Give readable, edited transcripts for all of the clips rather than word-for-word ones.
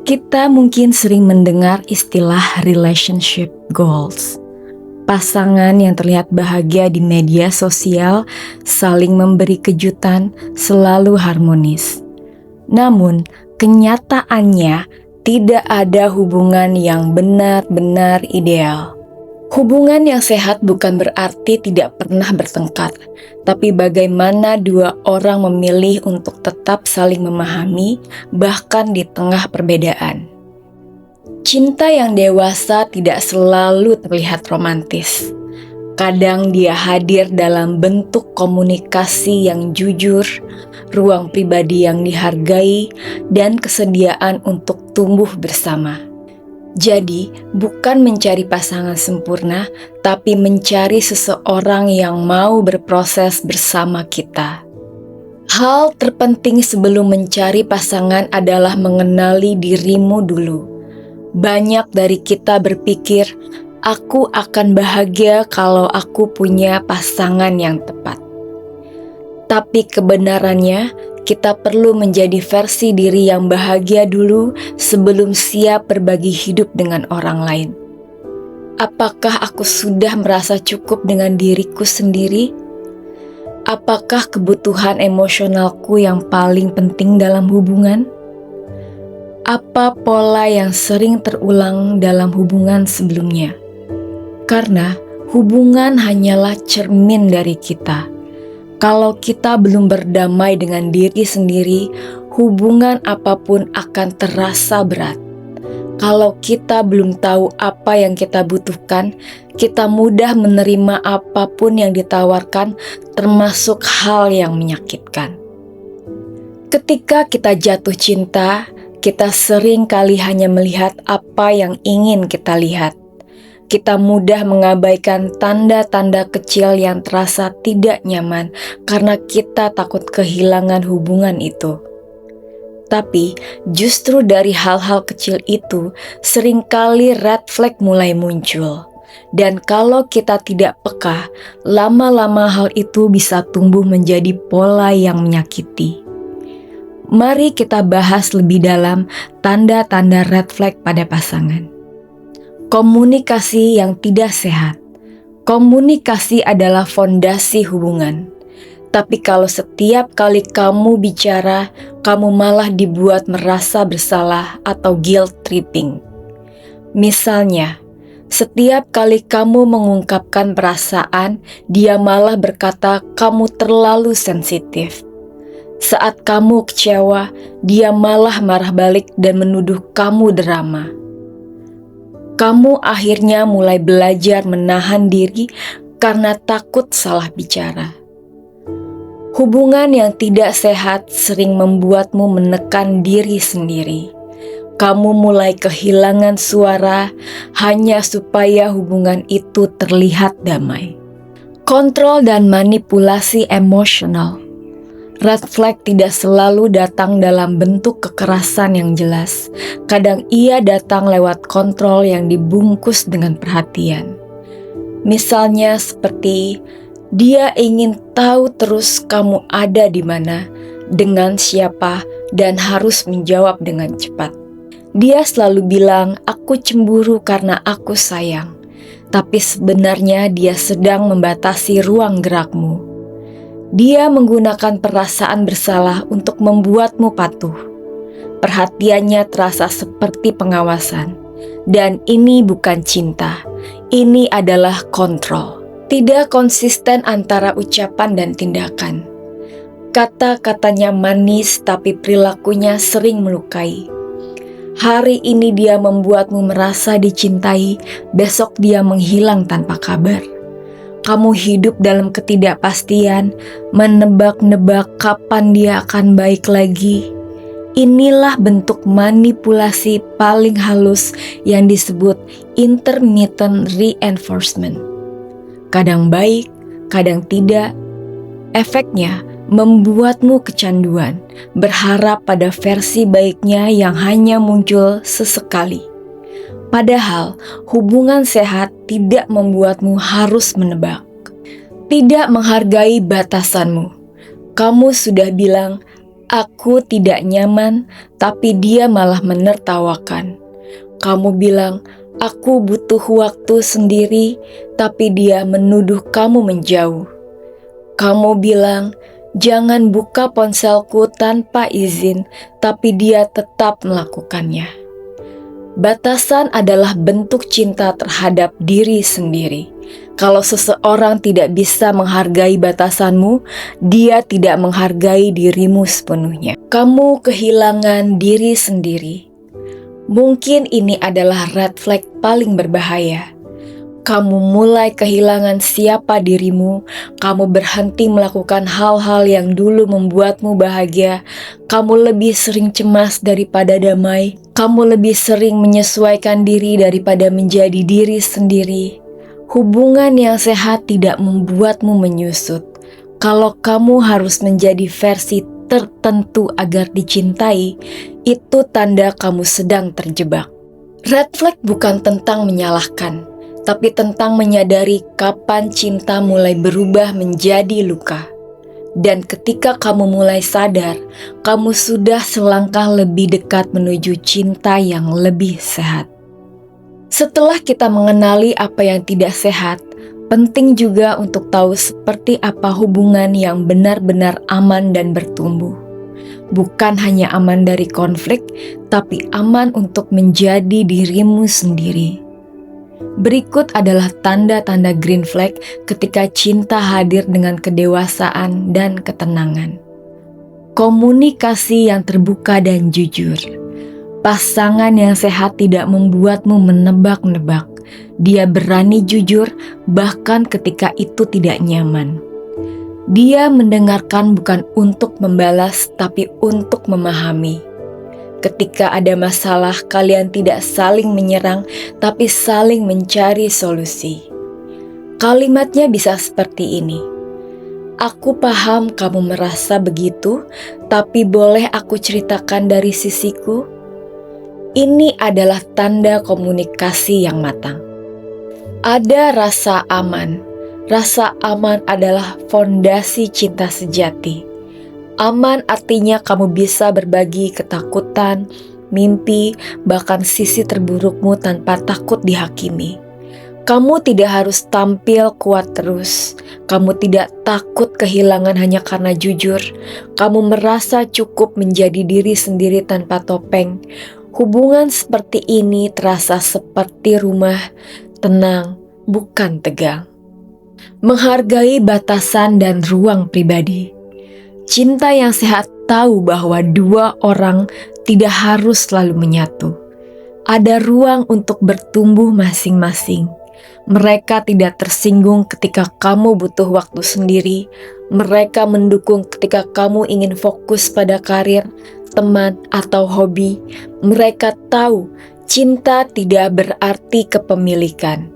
Kita mungkin sering mendengar istilah relationship goals. Pasangan yang terlihat bahagia di media sosial, saling memberi kejutan, selalu harmonis. Namun, kenyataannya tidak ada hubungan yang benar-benar ideal. Hubungan yang sehat bukan berarti tidak pernah bertengkar, tapi bagaimana dua orang memilih untuk tetap saling memahami, bahkan di tengah perbedaan. Cinta yang dewasa tidak selalu terlihat romantis. Kadang dia hadir dalam bentuk komunikasi yang jujur, ruang pribadi yang dihargai, dan kesediaan untuk tumbuh bersama. Jadi, bukan mencari pasangan sempurna, tapi mencari seseorang yang mau berproses bersama kita. Hal terpenting sebelum mencari pasangan adalah mengenali dirimu dulu. Banyak dari kita berpikir, aku akan bahagia kalau aku punya pasangan yang tepat. Tapi kebenarannya, kita perlu menjadi versi diri yang bahagia dulu sebelum siap berbagi hidup dengan orang lain. Apakah aku sudah merasa cukup dengan diriku sendiri? Apakah kebutuhan emosionalku yang paling penting dalam hubungan? Apa pola yang sering terulang dalam hubungan sebelumnya? Karena hubungan hanyalah cermin dari kita. Kalau kita belum berdamai dengan diri sendiri, hubungan apapun akan terasa berat. Kalau kita belum tahu apa yang kita butuhkan, kita mudah menerima apapun yang ditawarkan, termasuk hal yang menyakitkan. Ketika kita jatuh cinta, kita sering kali hanya melihat apa yang ingin kita lihat. Kita mudah mengabaikan tanda-tanda kecil yang terasa tidak nyaman karena kita takut kehilangan hubungan itu. Tapi justru dari hal-hal kecil itu seringkali red flag mulai muncul. Dan kalau kita tidak peka, lama-lama hal itu bisa tumbuh menjadi pola yang menyakiti. Mari kita bahas lebih dalam tanda-tanda red flag pada pasangan. Komunikasi yang tidak sehat. Komunikasi adalah fondasi hubungan. Tapi kalau setiap kali kamu bicara, kamu malah dibuat merasa bersalah atau guilt tripping. Misalnya, setiap kali kamu mengungkapkan perasaan, dia malah berkata kamu terlalu sensitif. Saat kamu kecewa, dia malah marah balik dan menuduh kamu drama. Kamu akhirnya mulai belajar menahan diri karena takut salah bicara. Hubungan yang tidak sehat sering membuatmu menekan diri sendiri. Kamu mulai kehilangan suara hanya supaya hubungan itu terlihat damai. Kontrol dan manipulasi emosional. Red flag tidak selalu datang dalam bentuk kekerasan yang jelas. Kadang ia datang lewat kontrol yang dibungkus dengan perhatian. Misalnya seperti, dia ingin tahu terus kamu ada di mana, dengan siapa, dan harus menjawab dengan cepat. Dia selalu bilang, aku cemburu karena aku sayang. Tapi sebenarnya dia sedang membatasi ruang gerakmu. Dia menggunakan perasaan bersalah untuk membuatmu patuh. Perhatiannya terasa seperti pengawasan. Dan ini bukan cinta, ini adalah kontrol. Tidak konsisten antara ucapan dan tindakan. Kata-katanya manis tapi perilakunya sering melukai. Hari ini dia membuatmu merasa dicintai, besok dia menghilang tanpa kabar. Kamu hidup dalam ketidakpastian, menebak-nebak kapan dia akan baik lagi. Inilah bentuk manipulasi paling halus yang disebut intermittent reinforcement. Kadang baik, kadang tidak. Efeknya membuatmu kecanduan, berharap pada versi baiknya yang hanya muncul sesekali. Padahal hubungan sehat tidak membuatmu harus menebak. Tidak menghargai batasanmu. Kamu sudah bilang, Aku tidak nyaman, tapi dia malah menertawakan. Kamu bilang, aku butuh waktu sendiri, tapi dia menuduh kamu menjauh. Kamu bilang, jangan buka ponselku tanpa izin, tapi dia tetap melakukannya. Batasan adalah bentuk cinta terhadap diri sendiri. Kalau seseorang tidak bisa menghargai batasanmu, dia tidak menghargai dirimu sepenuhnya. Kamu kehilangan diri sendiri. Mungkin ini adalah red flag paling berbahaya. Kamu mulai kehilangan siapa dirimu, kamu berhenti melakukan hal-hal yang dulu membuatmu bahagia, kamu lebih sering cemas daripada damai, kamu lebih sering menyesuaikan diri daripada menjadi diri sendiri. Hubungan yang sehat tidak membuatmu menyusut. Kalau kamu harus menjadi versi tertentu agar dicintai, itu tanda kamu sedang terjebak. Red flag bukan tentang menyalahkan, tapi tentang menyadari kapan cinta mulai berubah menjadi luka. Dan ketika kamu mulai sadar, kamu sudah selangkah lebih dekat menuju cinta yang lebih sehat. Setelah kita mengenali apa yang tidak sehat, penting juga untuk tahu seperti apa hubungan yang benar-benar aman dan bertumbuh. Bukan hanya aman dari konflik, tapi aman untuk menjadi dirimu sendiri. Berikut adalah tanda-tanda green flag ketika cinta hadir dengan kedewasaan dan ketenangan. Komunikasi yang terbuka dan jujur. Pasangan yang sehat tidak membuatmu menebak-nebak. Dia berani jujur bahkan ketika itu tidak nyaman. Dia mendengarkan bukan untuk membalas tapi untuk memahami. Ketika ada masalah, kalian tidak saling menyerang, tapi saling mencari solusi. Kalimatnya bisa seperti ini. Aku paham kamu merasa begitu, tapi boleh aku ceritakan dari sisiku? Ini adalah tanda komunikasi yang matang. Ada rasa aman. Rasa aman adalah fondasi cinta sejati. Aman artinya kamu bisa berbagi ketakutan, mimpi, bahkan sisi terburukmu tanpa takut dihakimi. Kamu tidak harus tampil kuat terus. Kamu tidak takut kehilangan hanya karena jujur. Kamu merasa cukup menjadi diri sendiri tanpa topeng. Hubungan seperti ini terasa seperti rumah, tenang, bukan tegang. Menghargai batasan dan ruang pribadi. Cinta yang sehat tahu bahwa dua orang tidak harus selalu menyatu. Ada ruang untuk bertumbuh masing-masing. Mereka tidak tersinggung ketika kamu butuh waktu sendiri. Mereka mendukung ketika kamu ingin fokus pada karir, teman, atau hobi. Mereka tahu cinta tidak berarti kepemilikan.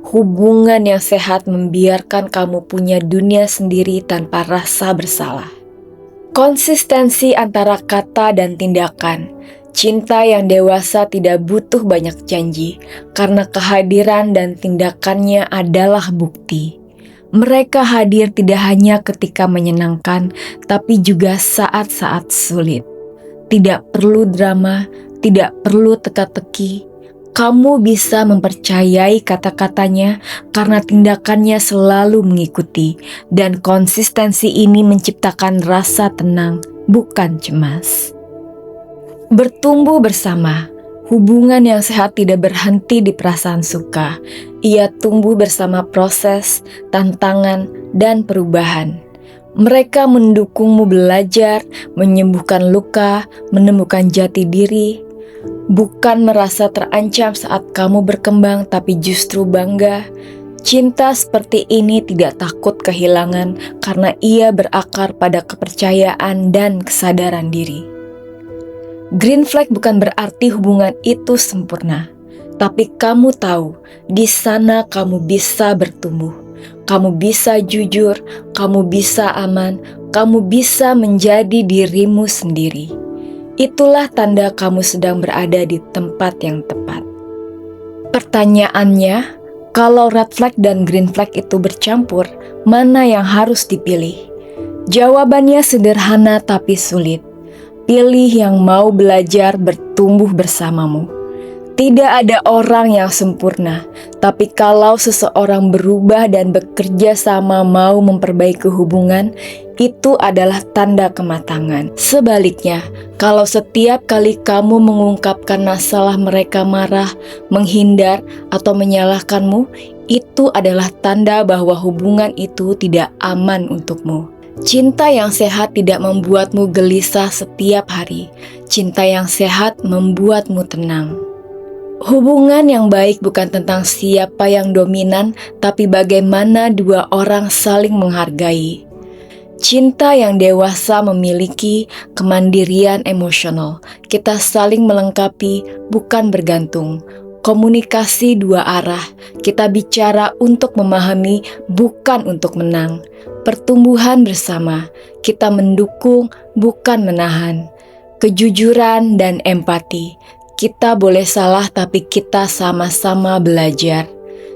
Hubungan yang sehat membiarkan kamu punya dunia sendiri tanpa rasa bersalah. Konsistensi antara kata dan tindakan. Cinta yang dewasa tidak butuh banyak janji, karena kehadiran dan tindakannya adalah bukti. Mereka hadir tidak hanya ketika menyenangkan, tapi juga saat-saat sulit. Tidak perlu drama, tidak perlu teka-teki. Kamu bisa mempercayai kata-katanya karena tindakannya selalu mengikuti, dan konsistensi ini menciptakan rasa tenang, bukan cemas. Bertumbuh bersama. Hubungan yang sehat tidak berhenti di perasaan suka. Ia tumbuh bersama proses, tantangan, dan perubahan. Mereka mendukungmu belajar, menyembuhkan luka, menemukan jati diri. Bukan merasa terancam saat kamu berkembang, tapi justru bangga. Cinta seperti ini tidak takut kehilangan karena ia berakar pada kepercayaan dan kesadaran diri. Green flag bukan berarti hubungan itu sempurna, tapi kamu tahu di sana kamu bisa bertumbuh, kamu bisa jujur, kamu bisa aman, kamu bisa menjadi dirimu sendiri. Itulah tanda kamu sedang berada di tempat yang tepat. Pertanyaannya, kalau red flag dan green flag itu bercampur, mana yang harus dipilih? Jawabannya sederhana tapi sulit. Pilih yang mau belajar bertumbuh bersamamu. Tidak ada orang yang sempurna, tapi kalau seseorang berubah dan bekerja sama mau memperbaiki hubungan, itu adalah tanda kematangan. Sebaliknya, kalau setiap kali kamu mengungkapkan masalah mereka marah, menghindar, atau menyalahkanmu, itu adalah tanda bahwa hubungan itu tidak aman untukmu. Cinta yang sehat tidak membuatmu gelisah setiap hari. Cinta yang sehat membuatmu tenang. Hubungan yang baik bukan tentang siapa yang dominan, tapi bagaimana dua orang saling menghargai. Cinta yang dewasa memiliki kemandirian emosional. Kita saling melengkapi, bukan bergantung. Komunikasi dua arah. Kita bicara untuk memahami, bukan untuk menang. Pertumbuhan bersama. Kita mendukung, bukan menahan. Kejujuran dan empati. Kita boleh salah, tapi kita sama-sama belajar.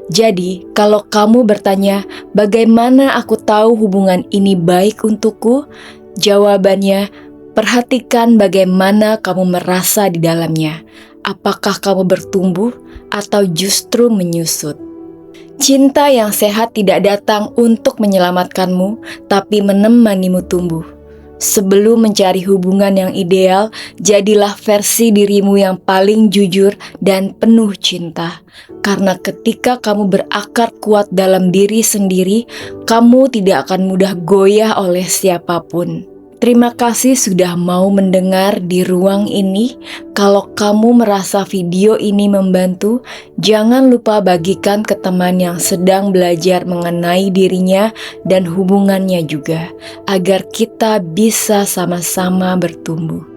Jadi, kalau kamu bertanya, bagaimana aku tahu hubungan ini baik untukku? Jawabannya, perhatikan bagaimana kamu merasa di dalamnya. Apakah kamu bertumbuh atau justru menyusut? Cinta yang sehat tidak datang untuk menyelamatkanmu, tapi menemanimu tumbuh. Sebelum mencari hubungan yang ideal, jadilah versi dirimu yang paling jujur dan penuh cinta. Karena ketika kamu berakar kuat dalam diri sendiri, kamu tidak akan mudah goyah oleh siapapun. Terima kasih sudah mau mendengar di ruang ini. Kalau kamu merasa video ini membantu, jangan lupa bagikan ke teman yang sedang belajar mengenai dirinya dan hubungannya juga, agar kita bisa sama-sama bertumbuh.